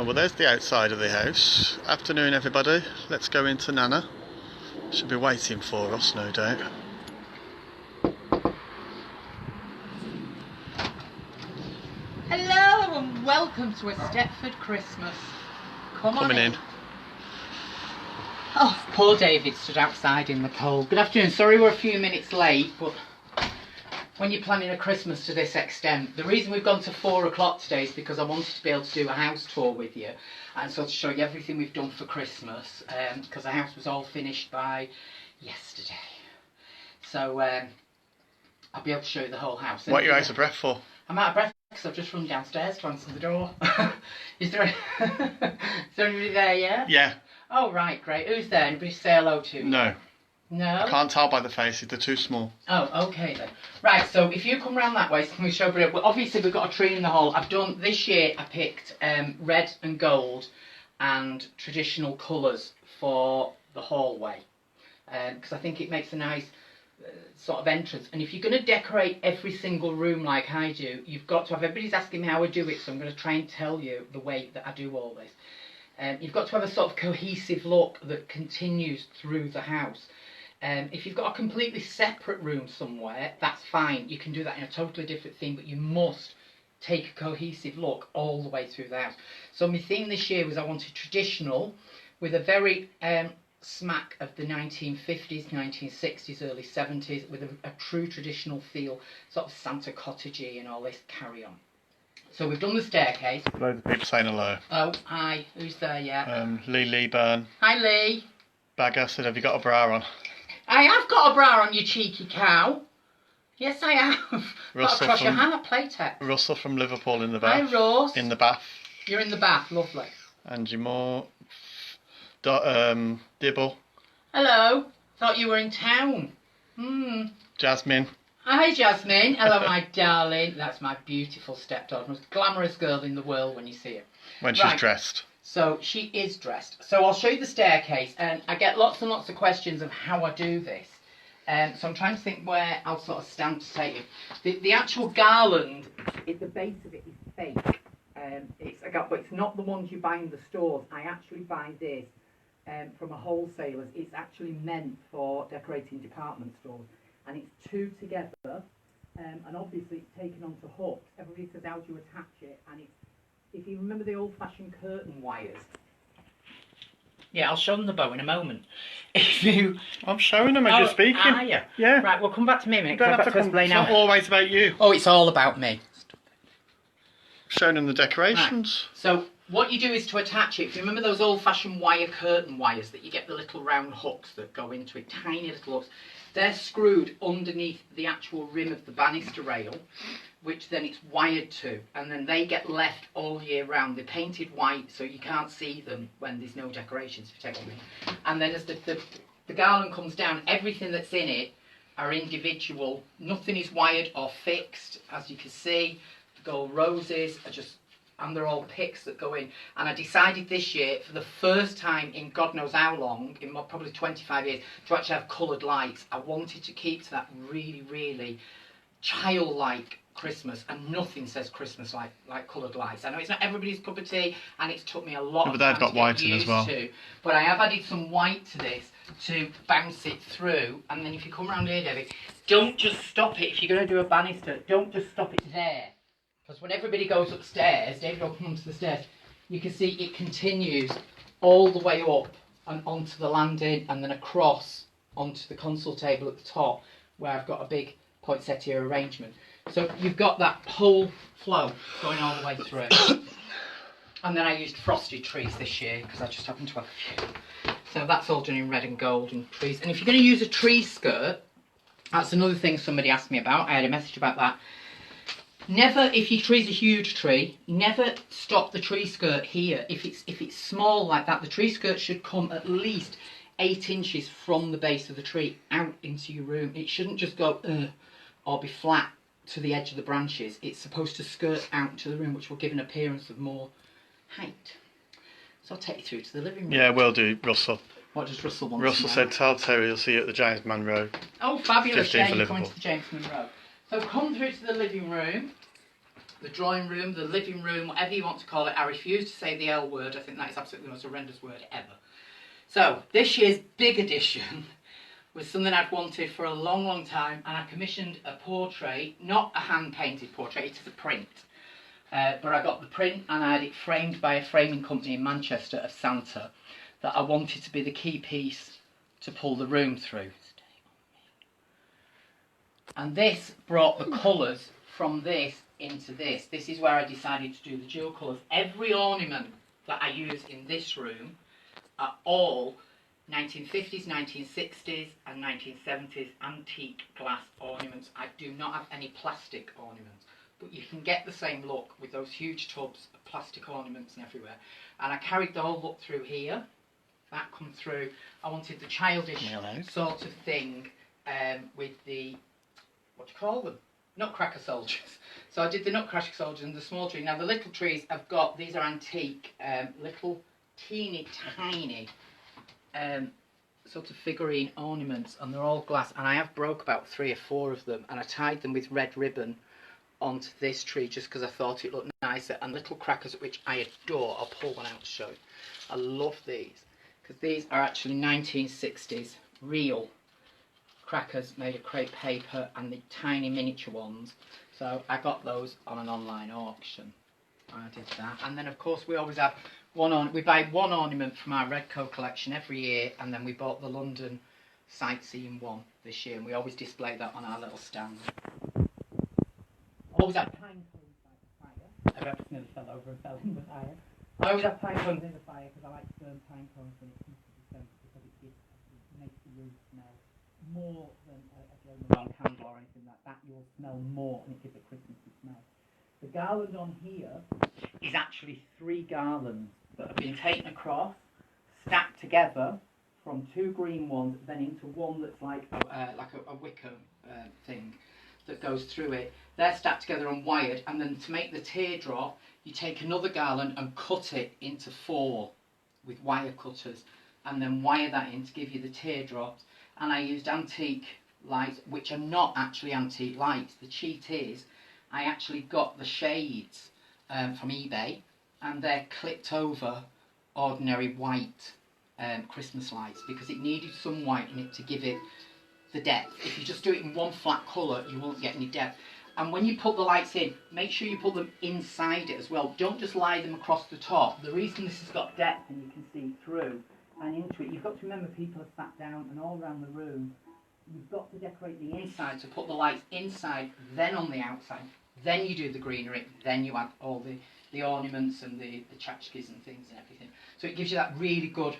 Oh, well, there's the outside of the house. Afternoon, everybody. Let's go into Nana. She'll be waiting for us, no doubt. Hello and welcome to a Stepford Christmas. Coming in. Oh, poor David stood outside in the cold. Good afternoon. Sorry we're a few minutes late, but when you're planning a Christmas to this extent, the reason we've gone to 4 o'clock today is because I wanted to be able to do a house tour with you and so to show you everything we've done for Christmas, because the house was all finished by yesterday. So I'll be able to show you the whole house. What are you out of breath for? I'm out of breath because I've just run downstairs to answer the door. Is there anybody there yet? Yeah. Oh, right, great. Who's there? Anybody say hello to you? No. No? I can't tell by the faces, they're too small. Oh, okay then. Right, so if you come round that way, so can we show everybody? Well, obviously we've got a tree in the hall. This year I picked red and gold and traditional colours for the hallway. Because I think it makes a nice sort of entrance. And if you're going to decorate every single room like I do, you've got to have, everybody's asking me how I do it, so I'm going to try and tell you the way that I do all this. You've got to have a sort of cohesive look that continues through the house. If you've got a completely separate room somewhere, that's fine. You can do that in a totally different theme, but you must take a cohesive look all the way through the house. So my theme this year was I wanted traditional with a very smack of the 1950s, 1960s, early 70s, with a true traditional feel, sort of Santa cottagey and all this carry on. So we've done the staircase. Loads of people saying hello. Oh, hi. Who's there yet? Lee Burn. Hi, Lee. Bagger said, have you got a bra on? I have got a bra on, you cheeky cow. Yes, I have. Got across your hand, playtex. Russell from Liverpool in the bath. Hi, Ross. In the bath. You're in the bath, lovely. Angie Moore. Dibble. Hello. Thought you were in town. Jasmine. Hi, Jasmine. Hello, my darling. That's my beautiful stepdaughter. Most glamorous girl in the world when you see her. When she's dressed. So she is dressed. So I'll show you the staircase, and I get lots and lots of questions of how I do this. So I'm trying to think where I'll sort of stand to take you. The actual garland, the base of it is fake. But it's not the ones you buy in the stores. I actually buy this from a wholesaler. It's actually meant for decorating department stores. And it's two together, and obviously it's taken onto hooks. Everybody says, how do you attach it? And it's, if you remember the old-fashioned curtain wires. Yeah, I'll show them the bow in a moment. I'm showing them as you're speaking. Are you? Yeah. Right, we'll come back to me a minute. You don't have to explain now. It's not always about you. Oh, it's all about me. Showing them the decorations. Right. So what you do is to attach it. If you remember those old-fashioned curtain wires that you get the little round hooks that go into it, tiny little hooks. They're screwed underneath the actual rim of the banister rail, which then it's wired to, and then they get left all year round. They're painted white so you can't see them when there's no decorations, if you take what I mean. And then as the garland comes down, everything that's in it are individual. Nothing is wired or fixed, as you can see. The gold roses are just, and they're all picks that go in. And I decided this year, for the first time in God knows how long, in probably 25 years, to actually have coloured lights. I wanted to keep to that really, really childlike Christmas, and nothing says Christmas like coloured lights. I know it's not everybody's cup of tea, and it's took me a lot of time to get used to. But I have added some white to this to bounce it through. And then if you come around here, Debbie, don't just stop it. If you're going to do a banister, don't just stop it there. Because when everybody goes upstairs, David will come onto the stairs, you can see it continues all the way up and onto the landing and then across onto the console table at the top where I've got a big poinsettia arrangement. So you've got that whole flow going all the way through. And then I used frosted trees this year because I just happen to have a few. So that's all done in red and gold and trees. And if you're going to use a tree skirt, that's another thing somebody asked me about. I had a message about that. Never, if your tree's a huge tree, never stop the tree skirt here. If it's small like that, the tree skirt should come at least 8 inches from the base of the tree out into your room. It shouldn't just go or be flat to the edge of the branches. It's supposed to skirt out to the room, which will give an appearance of more height. So I'll take you through to the living room. Yeah, will do, Russell. What does Russell want? Russell said, tell Terry he'll see you at the James Monroe. Oh, fabulous. 15 for Coming Liverpool. to the James Monroe. So come through to the living room. the drawing room, the living room, whatever you want to call it. I refuse to say the L word. I think that is absolutely the most horrendous word ever. So this year's big addition was something I'd wanted for a long, long time, and I commissioned a portrait, not a hand-painted portrait, it is a print. But I got the print and I had it framed by a framing company in Manchester of Santa that I wanted to be the key piece to pull the room through. And this brought the colours from this into this. This is where I decided to do the dual colours. Every ornament that I use in this room are all 1950s, 1960s and 1970s antique glass ornaments. I do not have any plastic ornaments, but you can get the same look with those huge tubs of plastic ornaments and everywhere. And I carried the whole look through here. That come through. I wanted the childish sort of thing with the, what do you call them? Nutcracker soldiers. So I did the nutcracker soldiers and the small tree. Now the little trees I've got, these are antique, little teeny tiny sort of figurine ornaments, and they're all glass, and I have broke about 3 or 4 of them, and I tied them with red ribbon onto this tree just because I thought it looked nicer. And little crackers, which I adore. I'll pull one out to show you. I love these because these are actually 1960s real crackers made of crepe paper, and the tiny miniature ones. So I got those on an online auction. I did that, and then of course we always have we buy one ornament from our Redco collection every year, and then we bought the London sightseeing one this year, and we always display that on our little stand. Always have pine cones by the fire. I just nearly fell over and fell in the fire. I always have pine cones in the fire because I like to burn pine cones when it comes to December, because it makes the room smell more than a German candle or anything like that. You'll smell more, and it gives a Christmassy smell. The garland on here is actually 3 garlands that have been taken across, stacked together from 2 green ones, then into one that's like a wicker thing that goes through it. They're stacked together and wired, and then to make the teardrop, you take another garland and cut it into 4 with wire cutters, and then wire that in to give you the teardrops. And I used antique lights, which are not actually antique lights. The cheat is I actually got the shades from eBay, and they're clipped over ordinary white Christmas lights because it needed some white in it to give it the depth. If you just do it in one flat colour, you won't get any depth. And when you put the lights in, make sure you put them inside it as well. Don't just lie them across the top. The reason this has got depth and you can see through and into it, you've got to remember people have sat down and all around the room. You've got to decorate the inside, so put the lights inside, then on the outside. Then you do the greenery, then you add all the ornaments and the tchotchkes and things and everything. So it gives you that really good,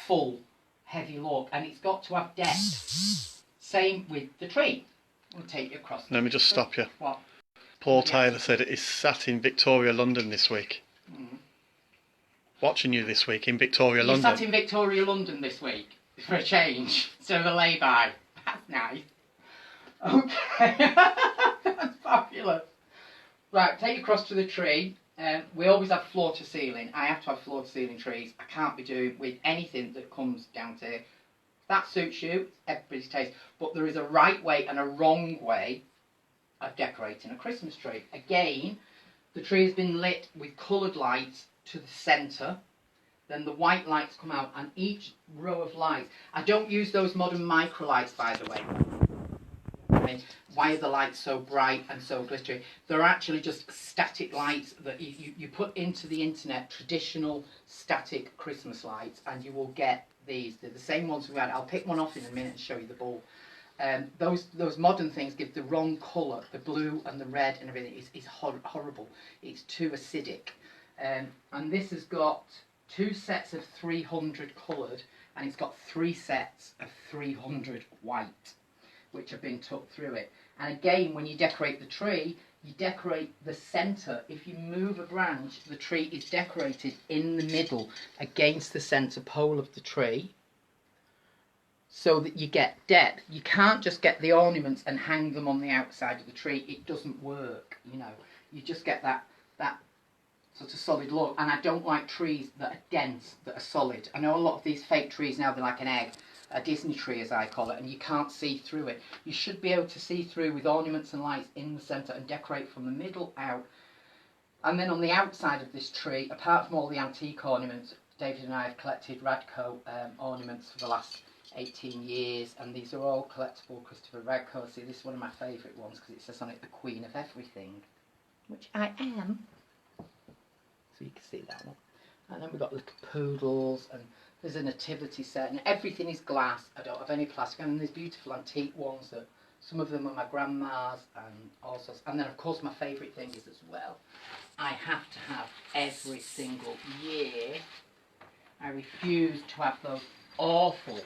full, heavy look, and it's got to have depth. Same with the tree. We'll take you across. Let me just stop you. What? Paul Tyler said it is sat in Victoria, London this week. Mm. Watching you this week in Victoria, London. You sat in Victoria, London this week for a change. So the lay-by. That's nice. Okay. That's fabulous. Right, take you across to the tree. We always have floor to ceiling. I have to have floor to ceiling trees. I can't be doing with anything that comes down to here. That suits you, everybody's taste. But there is a right way and a wrong way of decorating a Christmas tree. Again, the tree has been lit with coloured lights to the centre. Then the white lights come out, and each row of lights. I don't use those modern micro lights, by the way. Why are the lights so bright and so glittery? They're actually just static lights that you put into the internet, traditional static Christmas lights, and you will get these. They're the same ones we had. I'll pick one off in a minute and show you the bulb. Those modern things give the wrong colour. The blue and the red and everything is horrible. It's too acidic. And this has got 2 sets of 300 coloured, and it's got 3 sets of 300 white, which have been tucked through it. And again, when you decorate the tree, you decorate the centre. If you move a branch, the tree is decorated in the middle against the centre pole of the tree, so that you get depth. You can't just get the ornaments and hang them on the outside of the tree. It doesn't work, you know. You just get that sort of solid look. And I don't like trees that are dense, that are solid. I know a lot of these fake trees now, they're like an egg. A Disney tree, as I call it, and you can't see through it. You should be able to see through with ornaments and lights in the centre and decorate from the middle out. And then on the outside of this tree, apart from all the antique ornaments, David and I have collected Radco ornaments for the last 18 years, and these are all collectible Christopher Radco. See, this is one of my favourite ones because it says on it the Queen of Everything, which I am. So you can see that one. And then we've got little poodles, and there's a nativity set, and everything is glass. I don't have any plastic, and there's beautiful antique ones that some of them are my grandma's, and all sorts. And then of course my favourite thing is as well, I have to have every single year, I refuse to have those awful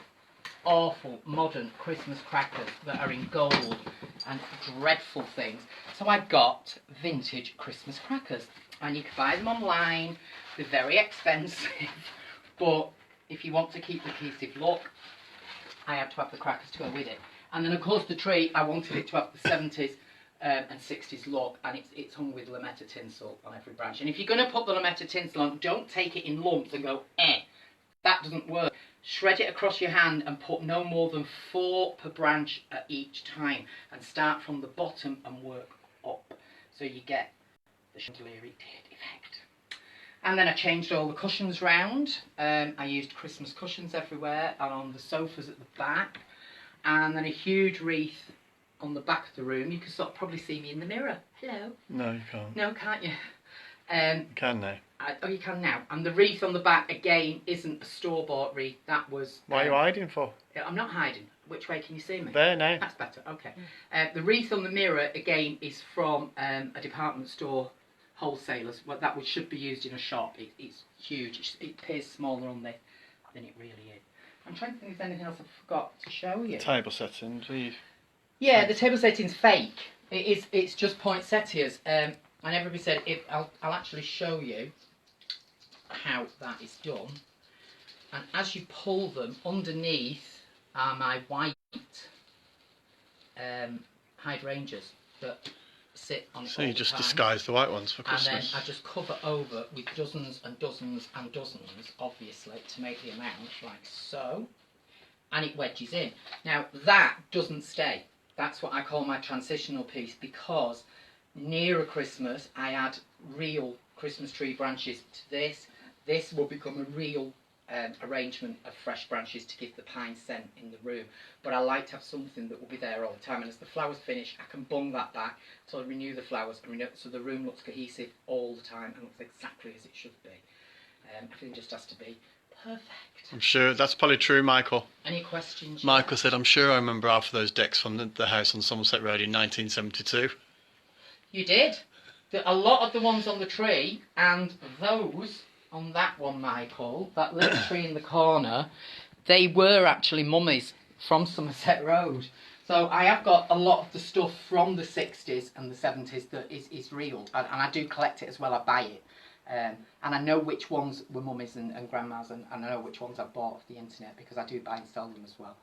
modern Christmas crackers that are in gold and dreadful things. So I got vintage Christmas crackers, and you can buy them online. They're very expensive, but if you want to keep the cohesive look, I had to have the crackers to go with it. And then of course the tree, I wanted it to have the 70s and 60s look, and it's hung with lametta tinsel on every branch. And if you're going to put the lametta tinsel on, don't take it in lumps and go, that doesn't work. Shred it across your hand and put no more than 4 per branch at each time, and start from the bottom and work up, so you get the chandelier effect. And then I changed all the cushions round. I used Christmas cushions everywhere and on the sofas at the back, and then a huge wreath on the back of the room. You can sort of probably see me in the mirror. Hello. No, you can't. No, can't you? You can now. Oh, you can now. And the wreath on the back, again, isn't a store-bought wreath. That was... Why are you hiding for? I'm not hiding. Which way can you see me? There now. That's better, okay. The wreath on the mirror, again, is from a department store wholesalers. Well, that should be used in a shop. It's huge. It appears smaller on there than it really is. I'm trying to think if there's anything else I forgot to show you. Table setting, please. Yeah, the table setting's fake. It's just poinsettias. And everybody said, I'll actually show you how that is done. And as you pull them, underneath are my white hydrangeas that sit on it. So you just disguise the white ones for Christmas. And then I just cover over with dozens and dozens and dozens, obviously, to make the amount, like so. And it wedges in. Now, that doesn't stay. That's what I call my transitional piece, because nearer Christmas, I add real Christmas tree branches to this. This will become a real arrangement of fresh branches to give the pine scent in the room. But I like to have something that will be there all the time. And as the flowers finish, I can bung that back, so I renew the flowers, and so the room looks cohesive all the time and looks exactly as it should be. Everything just has to be perfect. I'm sure that's probably true, Michael. Any questions? Michael said, I'm sure I remember half of those decks from the house on Somerset Road in 1972. You did. A lot of the ones on the tree, and those on that one, Michael, that little tree in the corner, they were actually mummies from Somerset Road. So I have got a lot of the stuff from the 60s and the 70s that is real, and I do collect it as well. I buy it. And I know which ones were mummies and grandmas, and I know which ones I bought off the internet, because I do buy and sell them as well.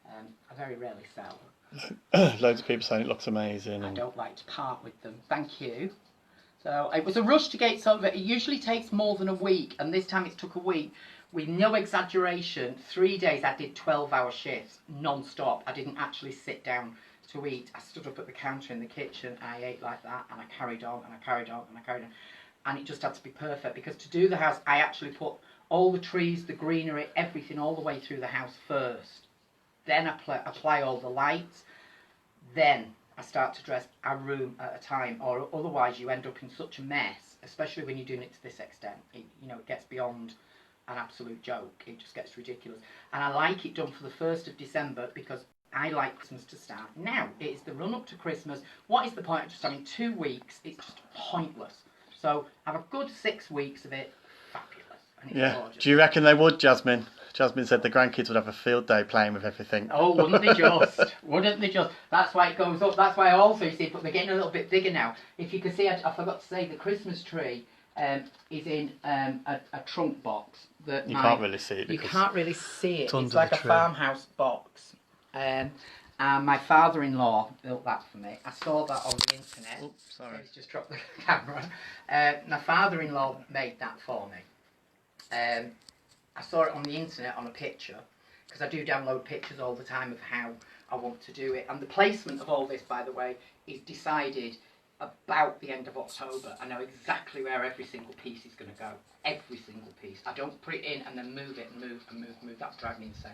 I very rarely sell them. Loads of people saying it looks amazing. I don't like to part with them. Thank you. So it was a rush to get some of it. It usually takes more than a week, and this time it took a week. With no exaggeration, 3 days I did 12-hour shifts, non-stop. I didn't actually sit down to eat. I stood up at the counter in the kitchen, and I ate like that, and I carried on, and I carried on, and I carried on. And it just had to be perfect, because to do the house, I actually put all the trees, the greenery, everything all the way through the house first. Then apply all the lights. Then I start to dress a room at a time, or otherwise you end up in such a mess, especially when you're doing it to this extent. It gets beyond an absolute joke. It just gets ridiculous. And I like it done for the 1st of December, because I like Christmas to start now. It is the run up to Christmas. What is the point of just having 2 weeks? It's just pointless. So have a good 6 weeks of it. Fabulous. And it's gorgeous. Do you reckon they would, Jasmine? Jasmine said the grandkids would have a field day playing with everything. Oh, wouldn't they just? Wouldn't they just? That's why it goes up. That's why I also see, but they're getting a little bit bigger now. If you can see, I forgot to say, the Christmas tree is in a trunk box. That you can't really see it. You can't really see it. It's like a farmhouse box. And my father-in-law built that for me. I saw that on the internet. Oops, sorry. He's just dropped the camera. My father-in-law made that for me. I saw it on the internet on a picture, because I do download pictures all the time of how I want to do it. And the placement of all this, by the way, is decided about the end of October. I know exactly where every single piece is going to go. Every single piece. I don't put it in and then move it and move. That would drive me insane.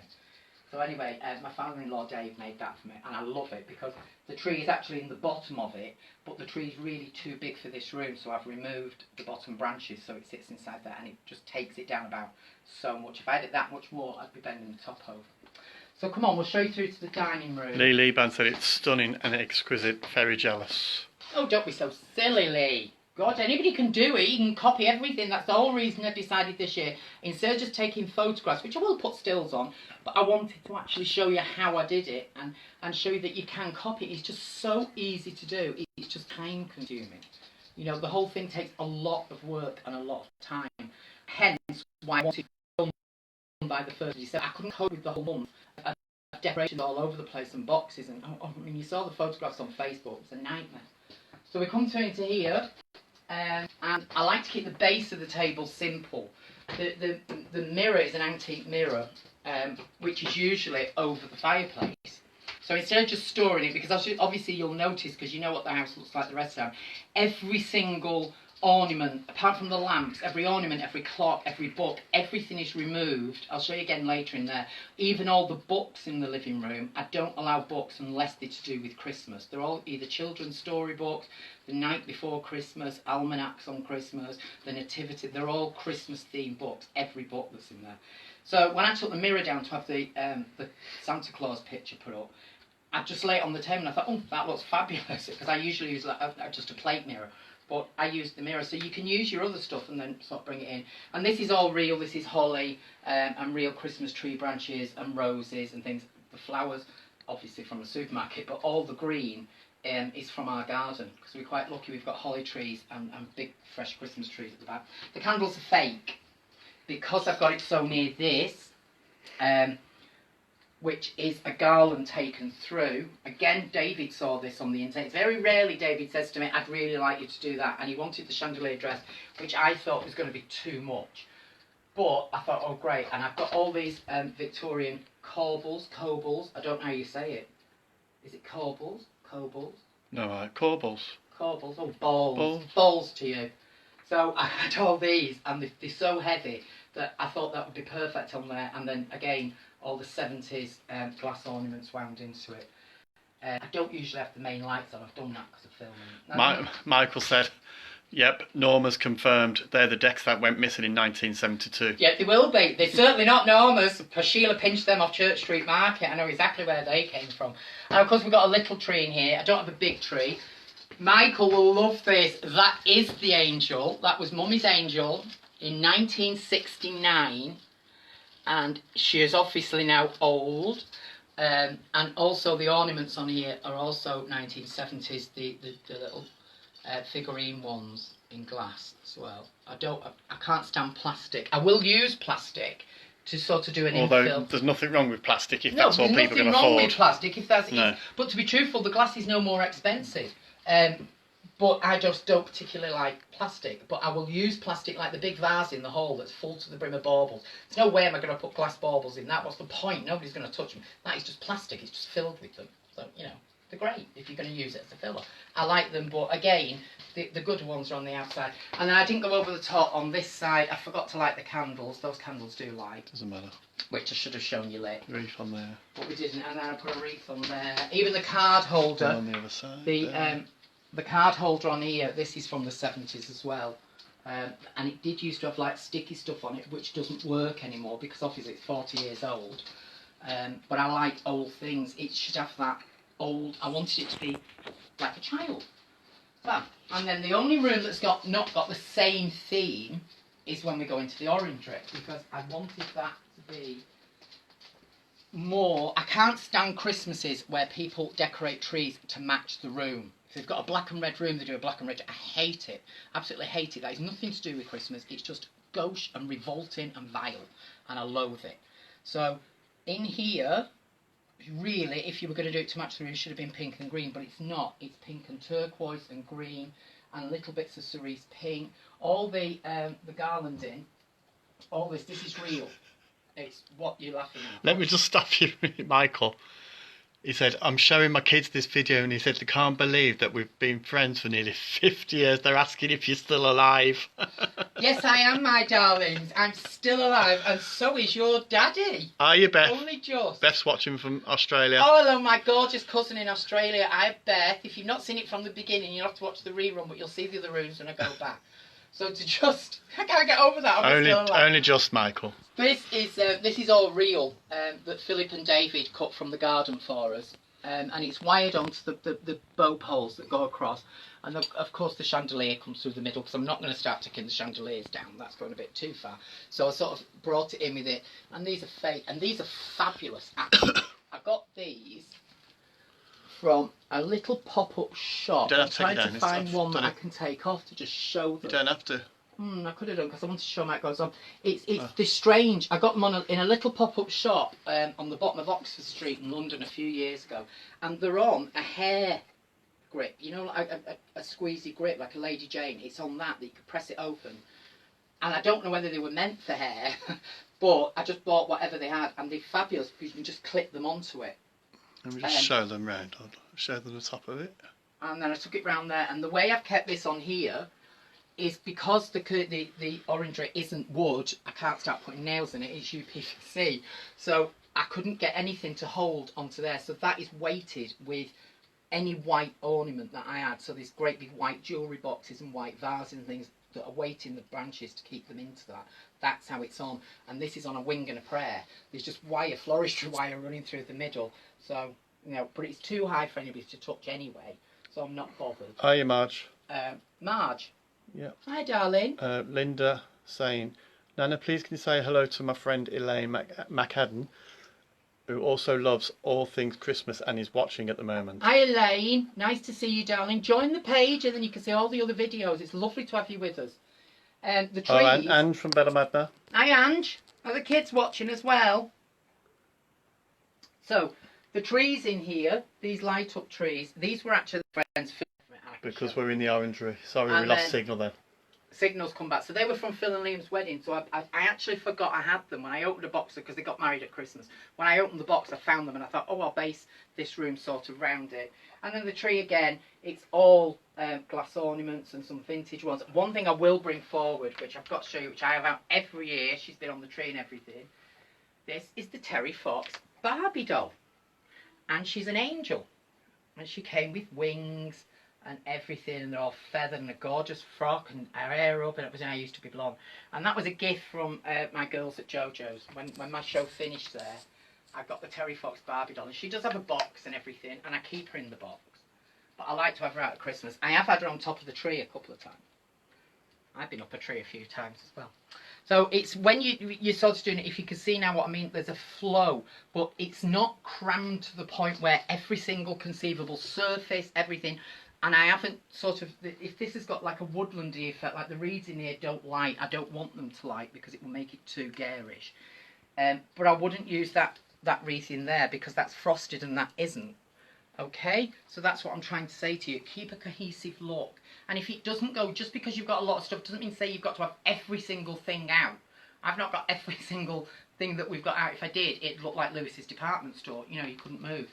So anyway, my father-in-law Dave made that for me, and I love it because the tree is actually in the bottom of it, but the tree is really too big for this room, so I've removed the bottom branches so it sits inside there, and it just takes it down about so much. If I had it that much more, I'd be bending the top over. So come on, we'll show you through to the dining room. Lee Liban said it's stunning and exquisite. Very jealous. Oh, don't be so silly, Lee. God, anybody can do it. You can copy everything. That's the whole reason I decided this year, instead of just taking photographs, which I will put stills on, but I wanted to actually show you how I did it and show you that you can copy it. It's just so easy to do. It's just time consuming. You know, the whole thing takes a lot of work and a lot of time. Hence why I wanted it done by the 1st of December. I couldn't cope with the whole month of decorations all over the place and boxes. And I mean, you saw the photographs on Facebook. It's a nightmare. So we come into here. And I like to keep the base of the table simple. The mirror is an antique mirror, which is usually over the fireplace. So instead of just storing it, because obviously you'll notice, because you know what the house looks like the rest of the time, every single ornament, apart from the lamps, every ornament, every clock, every book, everything is removed. I'll show you again later in there. Even all the books in the living room, I don't allow books unless they're to do with Christmas. They're all either children's storybooks, the night before Christmas, almanacs on Christmas, the nativity. They're all Christmas themed books, every book that's in there. So when I took the mirror down to have the Santa Claus picture put up, I just lay it on the table and I thought, oh, that looks fabulous, because I usually use just a plate mirror. But I used the mirror, so you can use your other stuff and then sort of bring it in. And this is all real. This is holly and real Christmas tree branches and roses and things. The flowers, obviously from the supermarket, but all the green is from our garden, because we're quite lucky. We've got holly trees and big fresh Christmas trees at the back. The candles are fake because I've got it so near this, which is a garland taken through. Again, David saw this on the internet. Very rarely David says to me, I'd really like you to do that. And he wanted the chandelier dress, which I thought was going to be too much. But I thought, oh, great. And I've got all these Victorian corbels, I don't know how you say it. Is it corbels? Corbels? No, corbels. Corbels, oh, balls. Balls to you. So I had all these, and they're so heavy that I thought that would be perfect on there. And then, again, all the 70s glass ornaments wound into it. I don't usually have the main lights on. I've done that because of filming. Michael said, yep, Norma's confirmed. They're the decks that went missing in 1972. Yeah, they will be. They're certainly not Norma's, because Sheila pinched them off Church Street Market. I know exactly where they came from. And of course we've got a little tree in here. I don't have a big tree. Michael will love this. That is the angel. That was Mummy's angel in 1969. And she is obviously now old, and also the ornaments on here are also 1970s, the little figurine ones in glass as well. I can't stand plastic. I will use plastic to sort of do an Although infill. There's nothing wrong with plastic if that's all people can afford. Nothing wrong with plastic if that's no. But to be truthful, the glass is no more expensive. But I just don't particularly like plastic. But I will use plastic, like the big vase in the hall that's full to the brim of baubles. There's no way am I going to put glass baubles in that. What's the point? Nobody's going to touch them. That is just plastic. It's just filled with them. So, you know, they're great if you're going to use it as a filler. I like them, but again, the good ones are on the outside. And then I didn't go over the top on this side. I forgot to light the candles. Those candles do light. Doesn't matter. Which I should have shown you lit. Wreath on there. But we didn't. And then I put a wreath on there. Even the card holder. On the other side. The card holder on here, this is from the 70s as well. And it did used to have like sticky stuff on it, which doesn't work anymore because obviously it's 40 years old. But I like old things. It should have that old, I wanted it to be like a child. So, and then the only room that's not got the same theme is when we go into the orangery, because I wanted that to be more. I can't stand Christmases where people decorate trees to match the room. If they've got a black and red room, they do a black and red. I hate it. Absolutely hate it. That has nothing to do with Christmas. It's just gauche and revolting and vile. And I loathe it. So, in here, really, if you were going to do it to match the room, it should have been pink and green. But it's not. It's pink and turquoise and green and little bits of cerise pink. All the garlanding, all this is real. It's what you're laughing at. Let me just stop you, Michael. He said, I'm showing my kids this video, and he said they can't believe that we've been friends for nearly 50 years. They're asking if you're still alive. Yes, I am, my darlings. I'm still alive, and so is your daddy. Are you, Beth? Only just. Beth's watching from Australia. Oh, hello, my gorgeous cousin in Australia. I'm Beth. If you've not seen it from the beginning, you'll have to watch the rerun, but you'll see the other rooms when I go back. So to just, I can't get over that. Only just, Michael. This is all real that Philip and David cut from the garden for us, and it's wired onto the bow poles that go across, and of course the chandelier comes through the middle, because I'm not going to start taking the chandeliers down. That's going a bit too far. So I sort of brought it in with it, and these are fake, and these are fabulous. Actually, I got these from a little pop-up shop. You don't I'm have to take it trying down. to find one that I can take off to just show them. You don't have to. I could have done, because I want to show them how it goes on. It's this strange. I got them in a little pop-up shop on the bottom of Oxford Street in London a few years ago, and they're on a hair grip, you know, like a squeezy grip, like a Lady Jane. It's on that you could press it open, and I don't know whether they were meant for hair, but I just bought whatever they had, and they're fabulous because you can just clip them onto it. Let me just show them round. I'll show them the top of it. And then I took it round there, and the way I've kept this on here is because the orangery isn't wood, I can't start putting nails in it, it's UPVC. So I couldn't get anything to hold onto there. So that is weighted with any white ornament that I had. So these great big white jewellery boxes and white vases and things that are weighting the branches to keep them into that. That's how it's on. And this is on a wing and a prayer. There's just wire, floristry wire running through the middle. So, you know, but it's too high for anybody to touch anyway. So I'm not bothered. Are you, Marge? Marge? Yeah. Hi, darling. Linda saying, Nana, please can you say hello to my friend Elaine McAdden, who also loves all things Christmas and is watching at the moment. Hi, Elaine. Nice to see you, darling. Join the page and then you can see all the other videos. It's lovely to have you with us. The trees. Oh, and Anne from Bella Madna. Hi, Ange. Are the kids watching as well? So, the trees in here, these light up trees, these were actually friends. Because we're in the orangery. Sorry, we lost signal then. Signals come back. So they were from Phil and Liam's wedding. So I actually forgot I had them when I opened the box because they got married at Christmas. When I opened the box, I found them and I thought, oh, I'll base this room sort of round it. And then the tree again, it's all glass ornaments and some vintage ones. One thing I will bring forward, which I've got to show you, which I have out every year. She's been on the tree and everything. This is the Terri Fox Barbie doll. And she's an angel. And she came with wings and everything, and they're all feathered and a gorgeous frock and her hair up, and it was when I used to be blonde. And that was a gift from my girls at JoJo's. When my show finished there, I got the Terri Fox Barbie doll, and she does have a box and everything, and I keep her in the box. But I like to have her out at Christmas. I have had her on top of the tree a couple of times. I've been up a tree a few times as well. So it's when you're sort of doing it, if you can see now what I mean, there's a flow, but it's not crammed to the point where every single conceivable surface, everything. And I haven't sort of, if this has got like a woodlandy effect, like the reeds in here don't light, I don't want them to light because it will make it too garish. But I wouldn't use that wreath in there because that's frosted and that isn't. Okay? So that's what I'm trying to say to you. Keep a cohesive look. And if it doesn't go, just because you've got a lot of stuff, doesn't mean say you've got to have every single thing out. I've not got every single thing that we've got out. If I did, it'd look like Lewis's department store. You know, you couldn't move.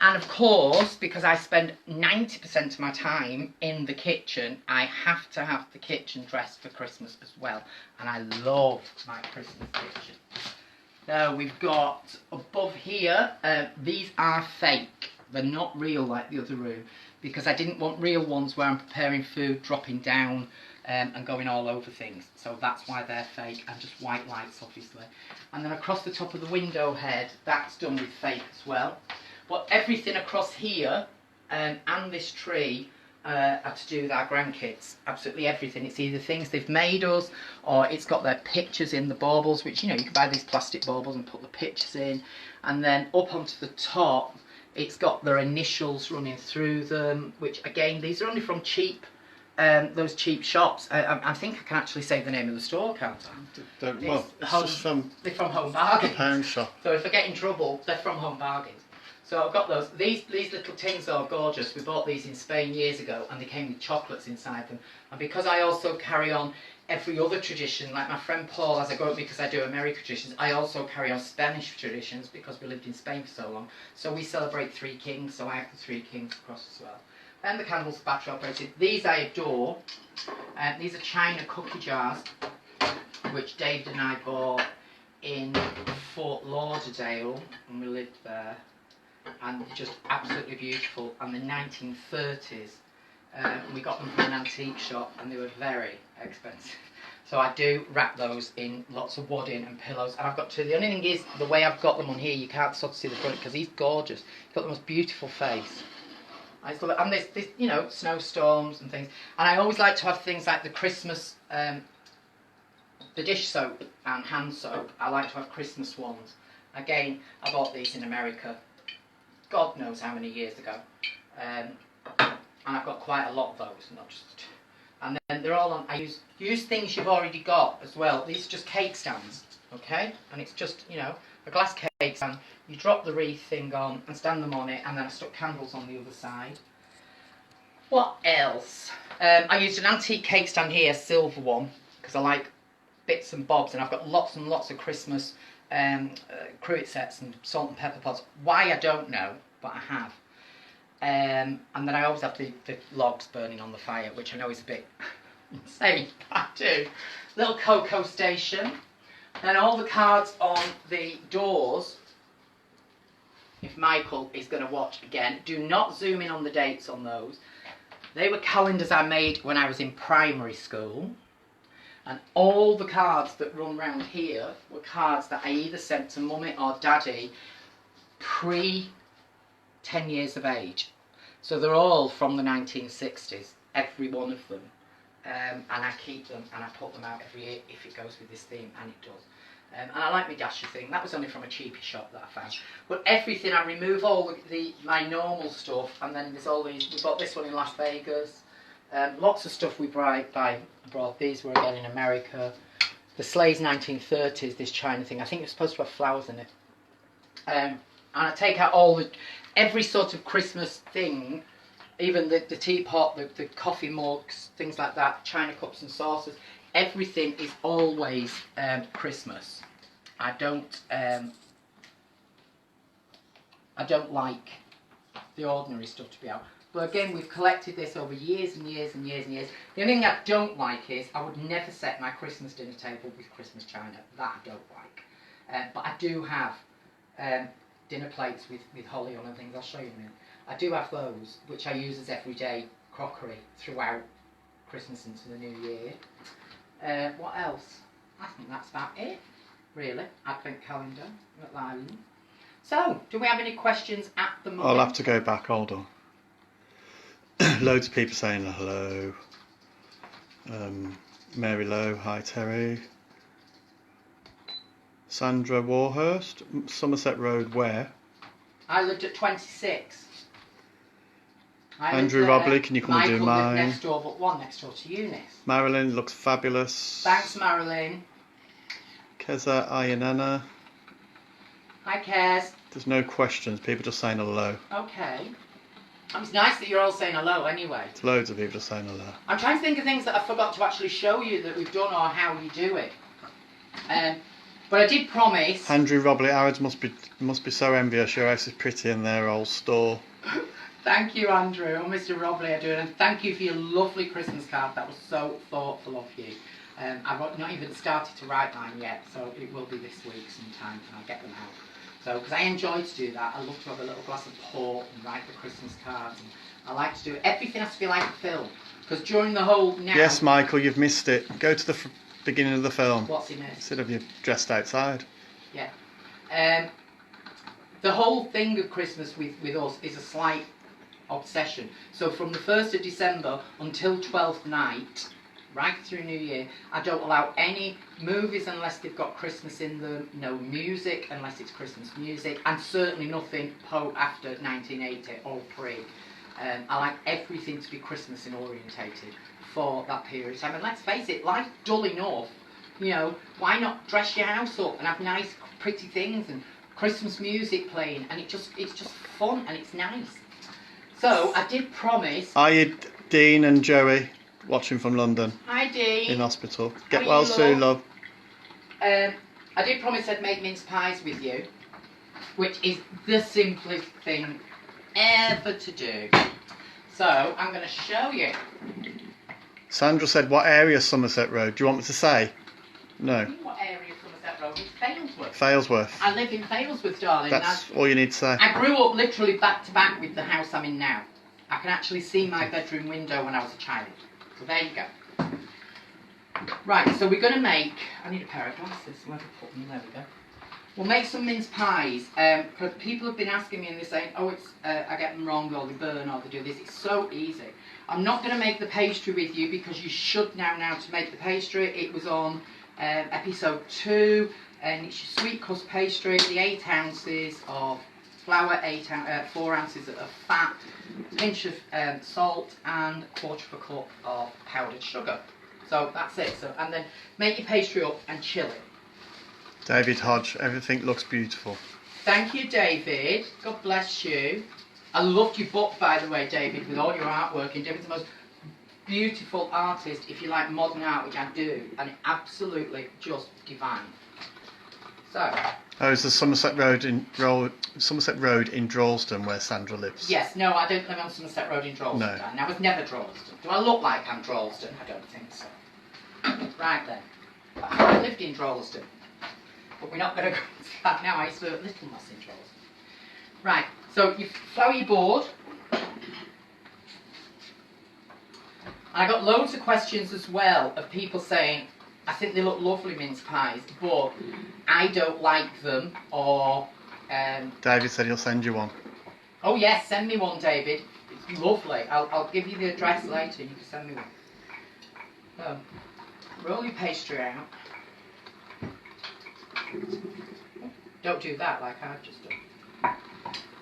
And of course, because I spend 90% of my time in the kitchen, I have to have the kitchen dressed for Christmas as well. And I love my Christmas kitchen. Now we've got above here, these are fake. They're not real like the other room, because I didn't want real ones where I'm preparing food, dropping down and going all over things. So that's why they're fake, and just white lights obviously. And then across the top of the window head, that's done with fake as well. But everything across here and this tree are to do with our grandkids. Absolutely everything. It's either things they've made us, or it's got their pictures in the baubles, which, you know, you can buy these plastic baubles and put the pictures in. And then up onto the top, it's got their initials running through them, which again, these are only from cheap, those cheap shops. I think I can actually say the name of the store, can't I? Well, it's just from... They're from Home Bargains. Pound shop. So if I get in trouble, they're from Home Bargains. So I've got those. These little tins are gorgeous. We bought these in Spain years ago, and they came with chocolates inside them. And because I also carry on every other tradition. Like my friend Paul, as I go up because I do American traditions, I also carry on Spanish traditions because we lived in Spain for so long. So we celebrate Three Kings, so I have the Three Kings across as well. And the candles are battery operated. These I adore. These are China cookie jars, which David and I bought in Fort Lauderdale when we lived there. And just absolutely beautiful. And the 1930s. We got them from an antique shop and they were very expensive. So I do wrap those in lots of wadding and pillows. And I've got two. The only thing is, the way I've got them on here, you can't sort of see the front because he's gorgeous. He's got the most beautiful face. I just love it. And there's, you know, snowstorms and things. And I always like to have things like the Christmas, the dish soap and hand soap. I like to have Christmas ones. Again, I bought these in America, God knows how many years ago. And I've got quite a lot of those, not just. And then they're all on. I use things you've already got as well. These are just cake stands, okay? And it's just, you know, a glass cake stand. You drop the wreath thing on and stand them on it, and then I stuck candles on the other side. What else? I used an antique cake stand here, a silver one, because I like bits and bobs, and I've got lots and lots of Christmas cruet sets and salt and pepper pots. Why, I don't know, but I have. And then I always have the logs burning on the fire, which I know is a bit insane, but I do. Little cocoa station. Then all the cards on the doors, if Michael is going to watch again, do not zoom in on the dates on those. They were calendars I made when I was in primary school. And all the cards that run round here were cards that I either sent to Mummy or Daddy pre 10 years of age. So they're all from the 1960s, every one of them. And I keep them and I put them out every year if it goes with this theme, and it does. And I like my Dasher thing. That was only from a cheapy shop that I found. But everything, I remove all my normal stuff, and then there's all these. We bought this one in Las Vegas. Lots of stuff we buy abroad. These were again in America. The Sleigh's 1930s, this China thing. I think it's supposed to have flowers in it. And I take out every sort of Christmas thing, even the teapot, the coffee mugs, things like that, China cups and saucers. Everything is always Christmas. I don't like the ordinary stuff to be out. But again, we've collected this over years and years and years and years. The only thing I don't like is I would never set my Christmas dinner table with Christmas china. That I don't like. But I do have dinner plates with holly on and things. I'll show you in a minute. I do have those, which I use as everyday crockery throughout Christmas into the New Year. What else? I think that's about it, really. Advent calendar at the island. So, do we have any questions at the moment? I'll have to go back, hold on. Loads of people saying hello. Mary Lowe, hi Terry. Sandra Warhurst, Somerset Road, where? I lived at 26. Andrew Robley, can you come and do mine? Michael lived next door, but one next door to Eunice. Marilyn looks fabulous. Thanks, Marilyn. Keza Ayanana. Hi, Kez. There's no questions, people just saying hello. Okay. It's nice that you're all saying hello anyway. There's loads of people just saying hello. I'm trying to think of things that I forgot to actually show you that we've done or how you do it. But I did promise. Andrew Robley, Ards must be so envious. Your house is pretty in their old store. Thank you, Andrew. Oh, Mr. Robley, I do it. And thank you for your lovely Christmas card. That was so thoughtful of you. I've not even started to write mine yet, so it will be this week sometime, and I'll get them out. So, because I enjoy to do that, I love to have a little glass of port and write the Christmas cards. And I like to do it. Everything has to be like a film. Because during the whole now... Yes, Michael, you've missed it. Go to the beginning of the film. What's he missed? Instead of you dressed outside. Yeah. The whole thing of Christmas with us is a slight obsession. So from the 1st of December until 12th night, right through New Year, I don't allow any movies unless they've got Christmas in them, no music unless it's Christmas music, and certainly nothing after 1980 or pre. I like everything to be Christmas and orientated for that period of time. And let's face it, life's dull enough. You know, why not dress your house up and have nice, pretty things and Christmas music playing, and it's just fun and it's nice. So I did promise. Are you Dean and Joey? watching from London Hi, Dee. in hospital. How Get are well you, soon, love. I did promise I'd make mince pies with you, which is the simplest thing ever to do. So I'm going to show you. Sandra said, what area Somerset Road? Do you want me to say? No. What area of Somerset Road? It's Failsworth. Failsworth. I live in Failsworth, darling. That's all you need to say. I grew up literally back to back with the house I'm in now. I can actually see my bedroom window when I was a child. So there you go. Right, so we're going to make... I need a pair of glasses. Where have I put them? There we go. We'll make some mince pies. Because people have been asking me and they're saying, oh, it's I get them wrong, or they burn, or they do this. It's so easy. I'm not going to make the pastry with you because you should know now to make the pastry. It was on episode 2, and it's your sweet crust pastry, the 8 ounces of flour, 4 ounces of fat, a pinch of salt, and a quarter of a cup of powdered sugar. So that's it. So, and then make your pastry up and chill it. David Hodge, everything looks beautiful. Thank you, David. God bless you. I loved your book, by the way, David, with all your artwork. And David's the most beautiful artist, if you like modern art, which I do, and absolutely just divine. So. Oh, it's the Somerset Road in Droylsden where Sandra lives. Yes, no, I don't live on Somerset Road in Droylsden. No. And I was never Droylsden. Do I look like I'm Droylsden? I don't think so. Right then. I lived in Droylsden. But we're not going to go into that now. I used to live at Littlemoss in Droylsden. Right, so you flour your board. And I got loads of questions as well of people saying, I think they look lovely, mince pies, but I don't like them, or... David said he'll send you one. Oh yes, send me one, David. It's lovely. I'll give you the address later and you can send me one. So, roll your pastry out. Don't do that like I've just done.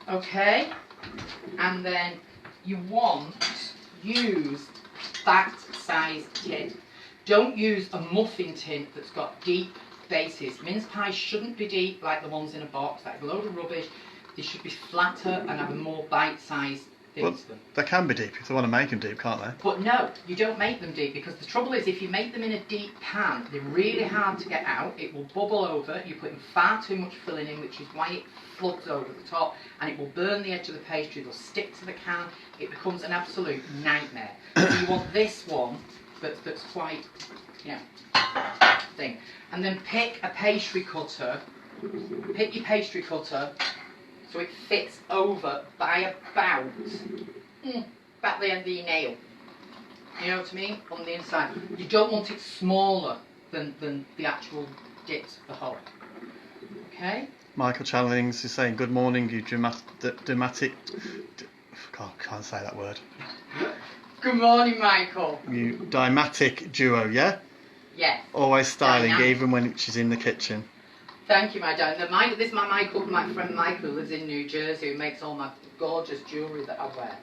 Okay, and then you want use that size tin. Don't use a muffin tin that's got deep bases. Mince pies shouldn't be deep like the ones in a box. That's a load of rubbish. They should be flatter and have a more bite-sized thing to them. They can be deep if they want to make them deep, can't they? But no, you don't make them deep, because the trouble is if you make them in a deep pan, they're really hard to get out. It will bubble over. You're putting far too much filling in, which is why it floods over the top, and it will burn the edge of the pastry. They'll stick to the can. It becomes an absolute nightmare. So you want this one that's quite, you know, thing. And then pick a pastry cutter. Pick your pastry cutter so it fits over by about the end of your nail. You know what I mean? On the inside. You don't want it smaller than the actual depth of the hole. Okay? Michael Challings is saying, good morning, you dramatic... God, I can't say that word. Good morning, Michael. You dymatic duo, yeah? Yes. Always styling, Dynamic. even when she's in the kitchen. Thank you, my darling. This is my friend Michael, who lives in New Jersey, who makes all my gorgeous jewellery that I wear.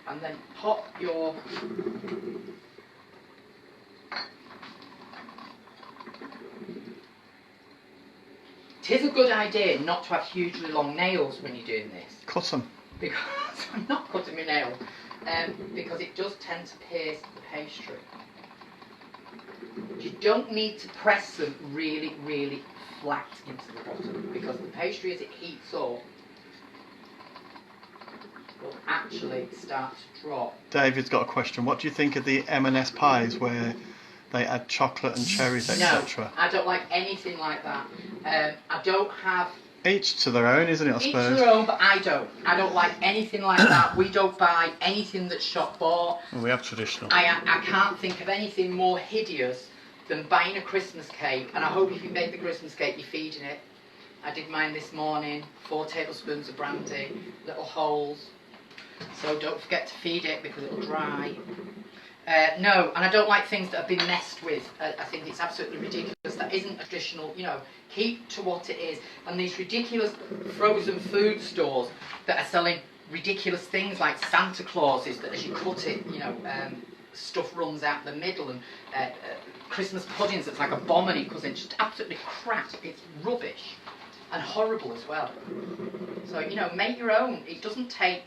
And then pop your... It is a good idea not to have hugely long nails when you're doing this. Cut them. Because I'm not cutting my nail. Because it does tend to pierce the pastry. You don't need to press them really, really flat into the bottom, because the pastry, as it heats up, will actually start to drop. David's got a question. What do you think of the M&S pies where they add chocolate and cherries, etc.? No, I don't like anything like that. I don't have... Each to their own, isn't it, I suppose? Each to their own, but I don't. I don't like anything like that. We don't buy anything that's shop bought. We have traditional. I can't think of anything more hideous than buying a Christmas cake, and I hope if you make the Christmas cake you're feeding it. I did mine this morning, 4 tablespoons of brandy, little holes, so don't forget to feed it because it'll dry. No, and I don't like things that have been messed with. I think it's absolutely ridiculous. That isn't a traditional, you know, keep to what it is. And these ridiculous frozen food stores that are selling ridiculous things like Santa Clauses, that as you cut it, you know, stuff runs out the middle, and Christmas puddings that's like a bomb and it goes in. Just absolutely crap. It's rubbish and horrible as well. So, you know, make your own. It doesn't take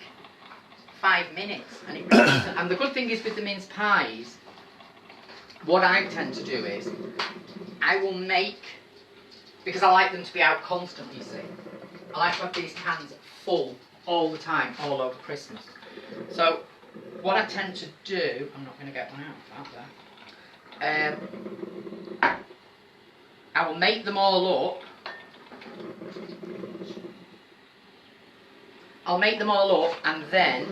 5 minutes, and it really isn't. And the good thing is with the mince pies, what I tend to do is I will make, because I like them to be out constantly, you see. I like to have these cans full all the time, all over Christmas. So what I tend to do, I'm not going to get one out there. I will make them all up. I'll make them all up and then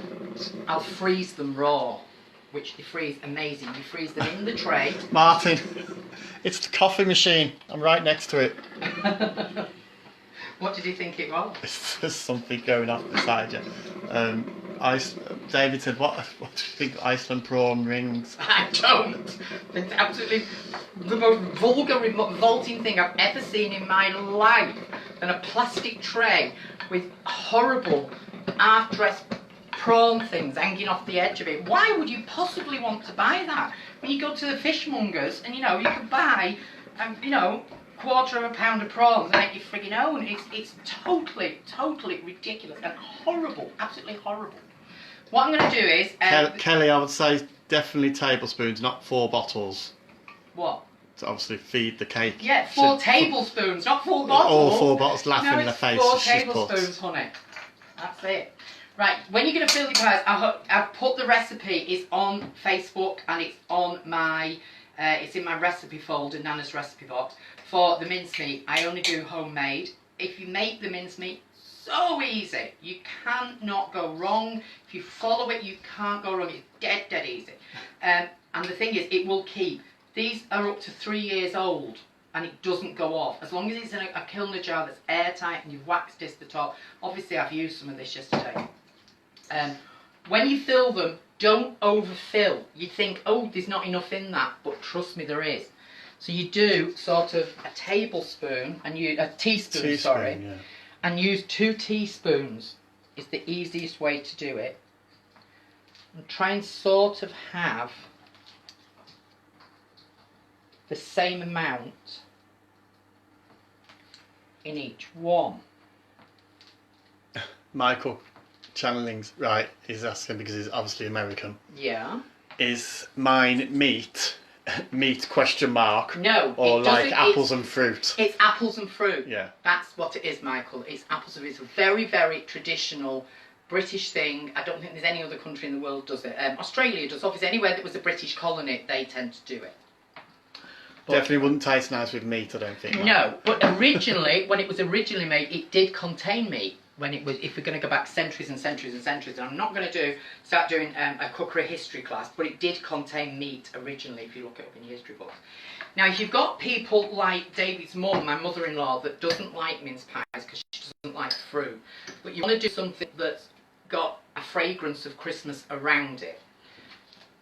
I'll freeze them raw, which they freeze amazing. You freeze them in the tray. Martin, it's the coffee machine. I'm right next to it. What did you think it was? There's something going off beside you. David said, what do you think of Iceland prawn rings? I don't. It's absolutely the most vulgar, revolting thing I've ever seen in my life. And a plastic tray with horrible half-dressed prawn things hanging off the edge of it. Why would you possibly want to buy that? When you go to the fishmongers and, you know, you can buy, you know, £1/4 pound of prawns and make your frigging own. It's totally ridiculous and horrible, absolutely horrible. What I'm going to do is... Kelly, I would say definitely tablespoons, not 4 bottles. What? To obviously feed the cake. Yeah, 4 tablespoons, not 4 bottles. All 4 bottles laughing no, in her face. 4 tablespoons, honey. That's it. Right, when you're going to fill your pies, I've put the recipe. It's on Facebook and it's on my... it's in my recipe folder, Nana's recipe box. For the mincemeat, I only do homemade. If you make the mincemeat, so easy. You cannot go wrong. If you follow it, you can't go wrong. It's dead easy. And the thing is, it will keep. These are up to 3 years old and it doesn't go off. As long as it's in a kilner jar that's airtight and you've waxed this the top. Obviously, I've used some of this yesterday. When you fill them, don't overfill. You think, oh, there's not enough in that, but trust me, there is. So you do sort of a teaspoon, sorry, yeah. And use 2 teaspoons is the easiest way to do it. And try and sort of have the same amount in each one. Michael Channeling's right, he's asking because he's obviously American. Yeah. Is mine meat question mark? No. Or like apples and fruit? It's apples and fruit. Yeah. That's what it is, Michael. It's apples and fruit. It's a very, very traditional British thing. I don't think there's any other country in the world does it. Australia does. Obviously, anywhere that was a British colony, they tend to do it. But definitely wouldn't taste nice with meat, I don't think. No, but originally, when it was originally made, it did contain meat. When it was, if we're going to go back centuries and centuries and centuries, and I'm not going to start doing a cookery history class, but it did contain meat originally, if you look it up in your history books. Now, if you've got people like David's mum, my mother-in-law, that doesn't like mince pies because she doesn't like fruit, but you want to do something that's got a fragrance of Christmas around it,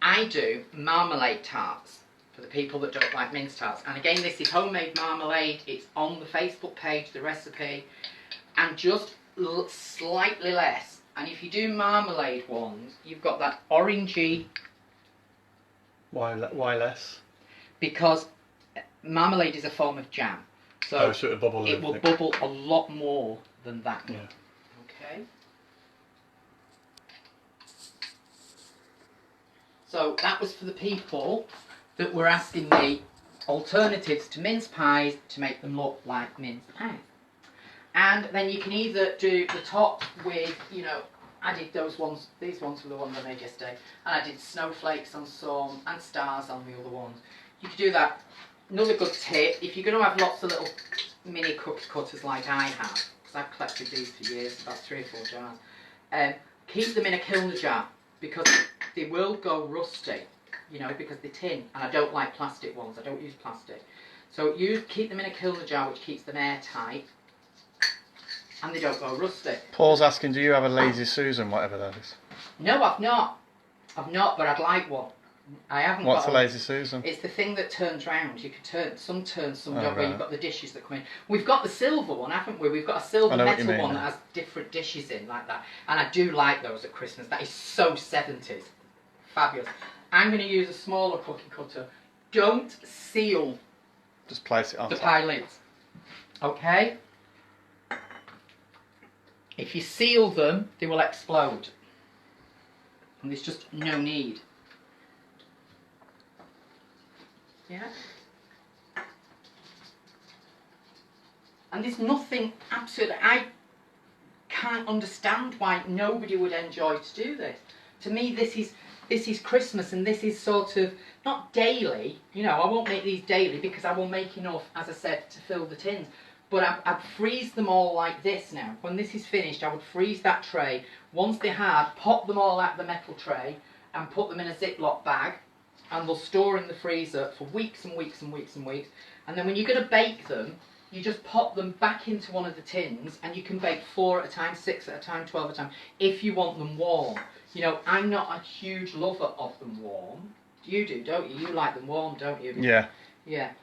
I do marmalade tarts for the people that don't like mince tarts. And again, this is homemade marmalade. It's on the Facebook page, the recipe, and just slightly less. And if you do marmalade ones, you've got that orangey. Why less? Because marmalade is a form of jam, so it'll bubble. It will bubble a lot more than that. Yeah. Okay. So that was for the people that were asking me alternatives to mince pies to make them look like mince pies. And then you can either do the top with, you know, I did those ones, these ones were the ones I made yesterday, and I did snowflakes on some and stars on the other ones. You could do that. Another good tip, if you're going to have lots of little mini cookie cutters like I have, because I've collected these for years, about 3 or 4 jars, keep them in a kilner jar, because they will go rusty, you know, because they're tin, and I don't like plastic ones, I don't use plastic. So you keep them in a kilner jar, which keeps them airtight, and they don't go rusty. Paul's asking, do you have a Lazy Susan, whatever that is? No, I've not. I've not, but I'd like one. I haven't. What's a Lazy Susan? It's the thing that turns round. You can turn, some don't, right. where you've got the dishes that come in. We've got the silver one, haven't we? We've got a silver metal one that has different dishes in, like that. And I do like those at Christmas. That is so 70s. Fabulous. I'm going to use a smaller cookie cutter. Don't seal just place it on the top. pie lids. Okay? If you seal them, they will explode. And there's just no need. Yeah. And there's nothing absolutely, I can't understand why nobody would enjoy to do this. To me, this is Christmas, and this is sort of not daily. You know, I won't make these daily because I will make enough, as I said, to fill the tins. But I'd freeze them all like this now. When this is finished, I would freeze that tray. Once they're hard, pop them all out of the metal tray and put them in a Ziploc bag, and they'll store in the freezer for weeks and weeks and weeks and weeks. And then when you're going to bake them, you just pop them back into one of the tins, and you can bake 4 at a time, 6 at a time, 12 at a time, if you want them warm. You know, I'm not a huge lover of them warm. You do, don't you? You like them warm, don't you? Yeah. Yeah.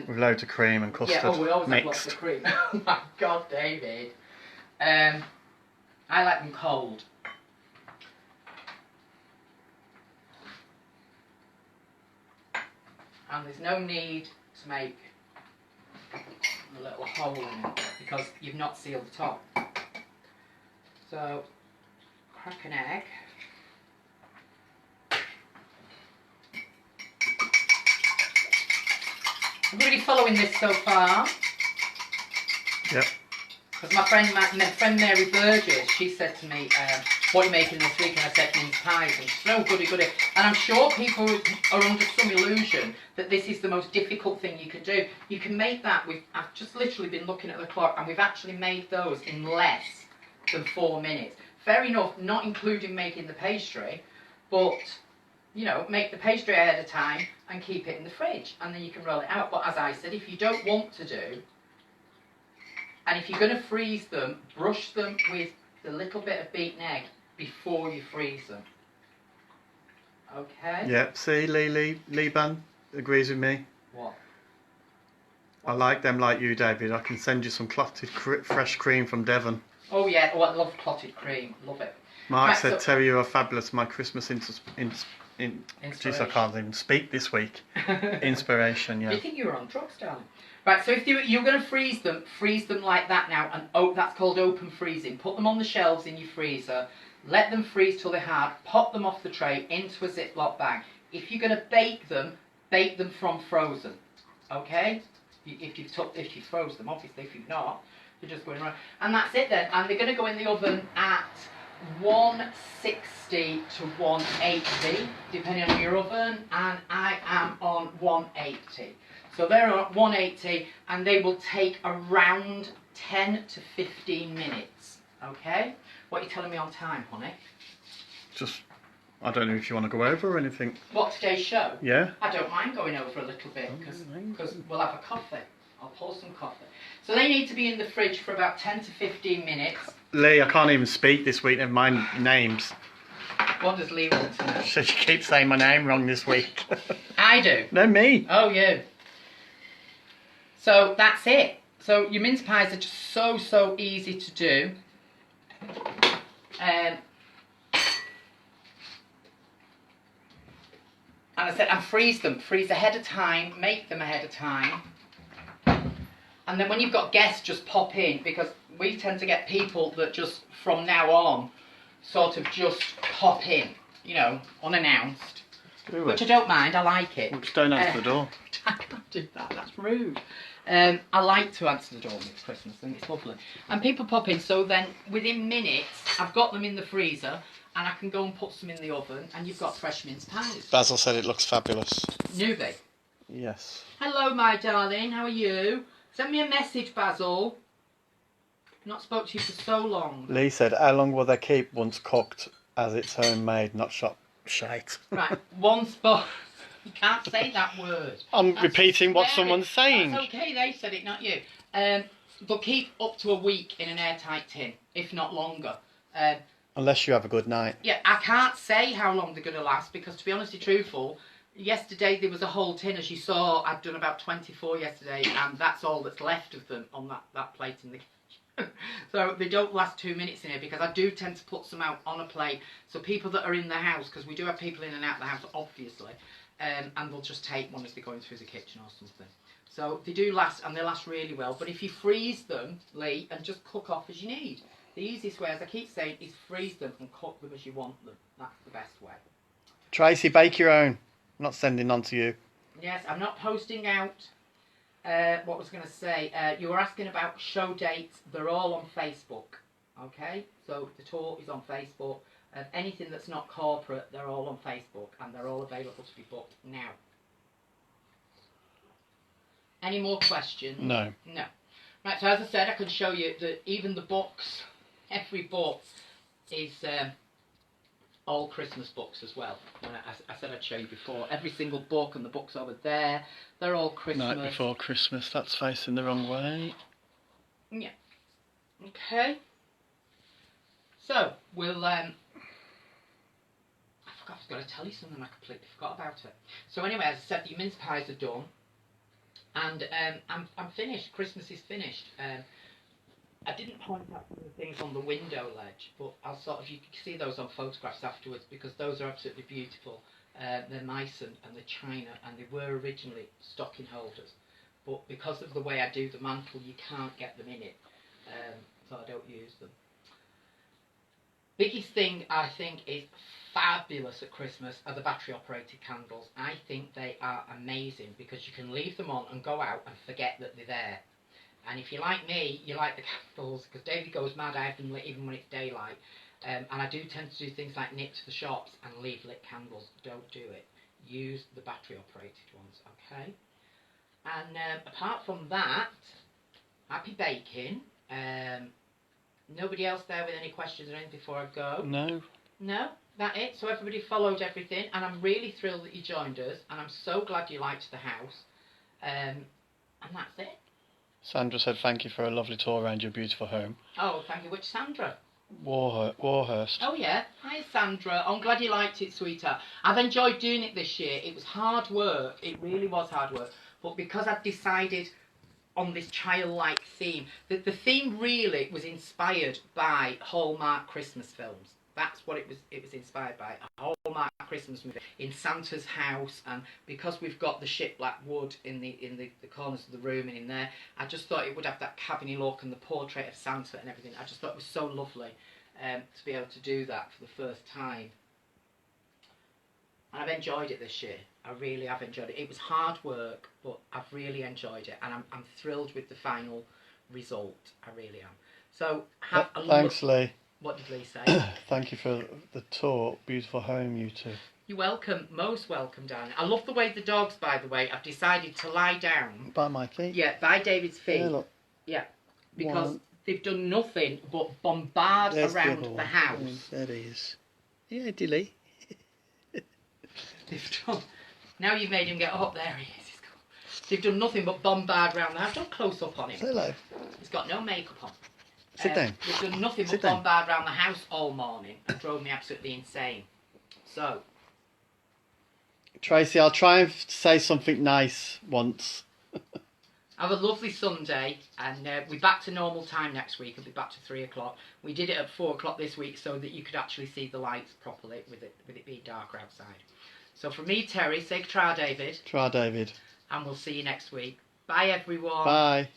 With loads of cream and custard. Yeah, oh, we always mixed. have lots of cream. Oh my God, David. I like them cold. And there's no need to make a little hole in it because you've not sealed the top. So, crack an egg. Everybody following this so far? Yep. Because my friend Mary Burgess, she said to me, what are you making this week? And I said mince pies. And she said, oh, goody, goody. And I'm sure people are under some illusion that this is the most difficult thing you can do. You can make that I've just literally been looking at the clock, and we've actually made those in less than 4 minutes. Fair enough, not including making the pastry, but, you know, make the pastry ahead of time and keep it in the fridge, and then you can roll it out. But as I said, if you don't want to do, and if you're going to freeze them, brush them with the little bit of beaten egg before you freeze them. Okay? Yep, see, Liban agrees with me. What? I like them like you, David. I can send you some clotted fresh cream from Devon. Oh yeah, oh I love clotted cream, love it. Mark Right, said, so- Terri, you are fabulous. My Christmas Jeez, I can't even speak this week. Inspiration, Do yeah. you think you were on drugs, darling? Right, so if you're going to freeze them like that now, and that's called open freezing. Put them on the shelves in your freezer, let them freeze till they're hard, pop them off the tray into a Ziploc bag. If you're going to bake them from frozen, okay? If you've froze them, obviously. If you've not, you're just going around. And that's it then, and they're going to go in the oven at 160 to 180, depending on your oven, and I am on 180. So they're on 180, and they will take around 10 to 15 minutes. Okay? What are you telling me on time, honey? Just, I don't know if you want to go over or anything. What, today's show? Yeah? I don't mind going over a little bit, because we'll have a coffee. I'll pour some coffee. So they need to be in the fridge for about 10 to 15 minutes. Lee, I can't even speak this week, never mind names. What does Lee want to know? She keeps saying my name wrong this week. I do. No, me. Oh, you. So that's it. So your mince pies are just so easy to do. And I said, and freeze them. Freeze ahead of time. Make them ahead of time. And then when you've got guests, just pop in, because we tend to get people that just from now on sort of just pop in, you know, unannounced. Which I don't mind. I like it. Just don't answer the door. I can't do that. That's rude. I like to answer the door when it's Christmas, and it's lovely. And people pop in, so then within minutes, I've got them in the freezer, and I can go and put some in the oven, and you've got fresh mince pies. Basil said it looks fabulous. Newbie. Yes. Hello, my darling. How are you? Send me a message, Basil. Not spoke to you for so long. Lee said, how long will they keep once cooked, as it's homemade, not shop shite? Right, one spot. You can't say that word. I'm That's repeating what swearing. someone's saying. That's okay, they said it, not you. But keep up to a week in an airtight tin, if not longer. Unless you have a good night. Yeah, I can't say how long they're going to last, because to be honest and truthful, yesterday there was a whole tin, as you saw. I'd done about 24 yesterday, and that's all that's left of them on that plate in the kitchen. So they don't last 2 minutes in here, because I do tend to put some out on a plate, so people that are in the house, because we do have people in and out of the house, obviously, and they'll just take one as they're going through the kitchen or something. So they do last, and they last really well. But if you freeze them, Lee, and just cook off as you need. The easiest way, as I keep saying, is freeze them and cook them as you want them. That's the best way. Tracy, bake your own. I'm not sending on to you. Yes, I'm not posting out. What was going to say? You were asking about show dates. They're all on Facebook. Okay, so the tour is on Facebook. Anything that's not corporate, they're all on Facebook, and they're all available to be booked now. Any more questions? No. No. Right, so as I said, I can show you that even the books, every book is all Christmas books as well. When I said I'd show you before, every single book and the books over there, they're all Christmas. Night Before Christmas, that's facing the wrong way. Yeah. Okay. So, we'll, I forgot, I was going to tell you something, I completely forgot about it. So anyway, as I said, the mince pies are done. And I'm finished. Christmas is finished. I didn't point out some of the things on the window ledge, but I'll sort of, you can see those on photographs afterwards because those are absolutely beautiful. They're mice and the china, and they were originally stocking holders. But because of the way I do the mantle, you can't get them in it, so I don't use them. Biggest thing I think is fabulous at Christmas are the battery operated candles. I think they are amazing because you can leave them on and go out and forget that they're there. And if you're like me, you like the candles, because David goes mad, I have them lit even when it's daylight. And I do tend to do things like nip to the shops and leave lit candles. Don't do it. Use the battery operated ones, okay? And apart from that, happy baking. Nobody else there with any questions or anything before I go? No. No? That it? So everybody followed everything, and I'm really thrilled that you joined us, and I'm so glad you liked the house. And that's it. Sandra said thank you for a lovely tour around your beautiful home. Oh, thank you. Which Sandra? Warhurst. Oh, yeah. Hi, Sandra. I'm glad you liked it, sweetheart. I've enjoyed doing it this year. It was hard work. It really was hard work. But because I've decided on this childlike theme, the theme really was inspired by Hallmark Christmas films. That's what it was inspired by, a Hallmark Christmas movie in Santa's house, and because we've got the ship black wood in the corners of the room and in there, I just thought it would have that cabiny look and the portrait of Santa and everything. I just thought it was so lovely to be able to do that for the first time. And I've enjoyed it this year. I really have enjoyed it. It was hard work, but I've really enjoyed it, and I'm thrilled with the final result. I really am. So have a thanks, Lee. What did Lee say? Thank you for the tour. Beautiful home, you two. You're welcome. Most welcome, darling. I love the way the dogs, by the way, have decided to lie down. By my feet? Yeah, by David's feet. Yeah, look. Yeah, because they've done nothing but bombard around the house. There he is. Yeah, Dilly. They've done... Now you've made him get up. There he is. They've done nothing but bombard around the house. Don't close up on him. Say hello. He's got no makeup on. Sit down. They've done nothing but bombard around the house all morning and drove me absolutely insane. So, Tracy, I'll try and say something nice once. have a lovely Sunday, and we're back to normal time next week. It'll be back to 3 o'clock. We did it at 4 o'clock this week so that you could actually see the lights properly with it being darker outside. So from me, Terry, say tra David. Try, David. And we'll see you next week. Bye, everyone. Bye.